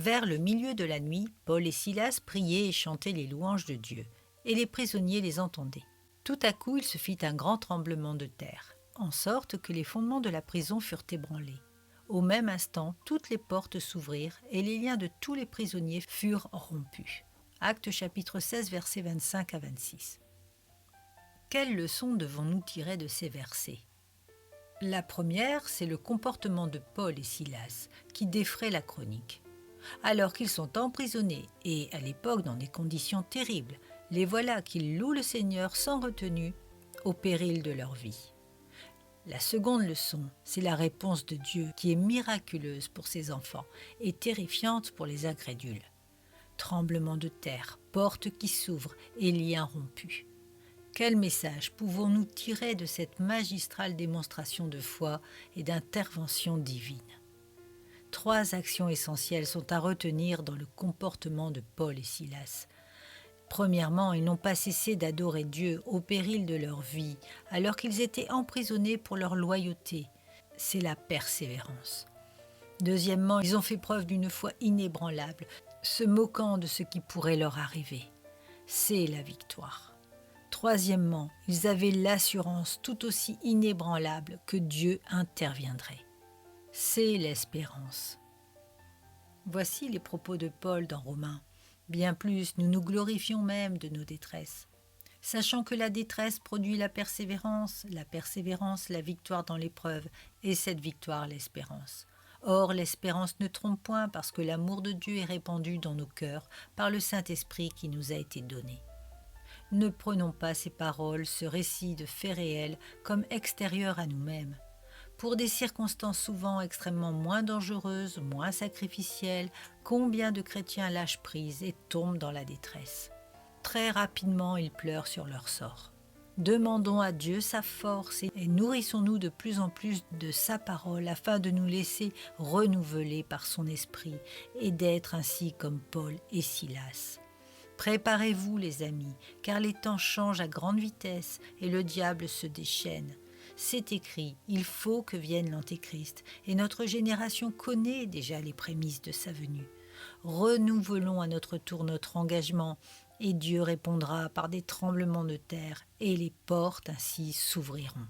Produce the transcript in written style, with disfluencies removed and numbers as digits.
Vers le milieu de la nuit, Paul et Silas priaient et chantaient les louanges de Dieu, et les prisonniers les entendaient. Tout à coup, il se fit un grand tremblement de terre, en sorte que les fondements de la prison furent ébranlés. Au même instant, toutes les portes s'ouvrirent et les liens de tous les prisonniers furent rompus. Actes chapitre 16, versets 25 à 26. Quelles leçons devons-nous tirer de ces versets ? La première, c'est le comportement de Paul et Silas, qui défraie la chronique. Alors qu'ils sont emprisonnés et, à l'époque, dans des conditions terribles, les voilà qu'ils louent le Seigneur sans retenue, au péril de leur vie. La seconde leçon, c'est la réponse de Dieu qui est miraculeuse pour ses enfants et terrifiante pour les incrédules. Tremblement de terre, portes qui s'ouvrent et liens rompus. Quel message pouvons-nous tirer de cette magistrale démonstration de foi et d'intervention divine ? 3 actions essentielles sont à retenir dans le comportement de Paul et Silas. Premièrement, ils n'ont pas cessé d'adorer Dieu au péril de leur vie, alors qu'ils étaient emprisonnés pour leur loyauté. C'est la persévérance. Deuxièmement, ils ont fait preuve d'une foi inébranlable, se moquant de ce qui pourrait leur arriver. C'est la victoire. Troisièmement, ils avaient l'assurance tout aussi inébranlable que Dieu interviendrait. C'est l'espérance. Voici les propos de Paul dans Romains. Bien plus, nous nous glorifions même de nos détresses, sachant que la détresse produit la persévérance la victoire dans l'épreuve, et cette victoire l'espérance. Or, l'espérance ne trompe point parce que l'amour de Dieu est répandu dans nos cœurs par le Saint-Esprit qui nous a été donné. Ne prenons pas ces paroles, ce récit de faits réels, comme extérieurs à nous-mêmes. Pour des circonstances souvent extrêmement moins dangereuses, moins sacrificielles, combien de chrétiens lâchent prise et tombent dans la détresse. Très rapidement, ils pleurent sur leur sort. Demandons à Dieu sa force et nourrissons-nous de plus en plus de sa parole afin de nous laisser renouveler par son esprit et d'être ainsi comme Paul et Silas. Préparez-vous les amis, car les temps changent à grande vitesse et le diable se déchaîne. C'est écrit, il faut que vienne l'Antéchrist, et notre génération connaît déjà les prémices de sa venue. Renouvelons à notre tour notre engagement, et Dieu répondra par des tremblements de terre, et les portes ainsi s'ouvriront.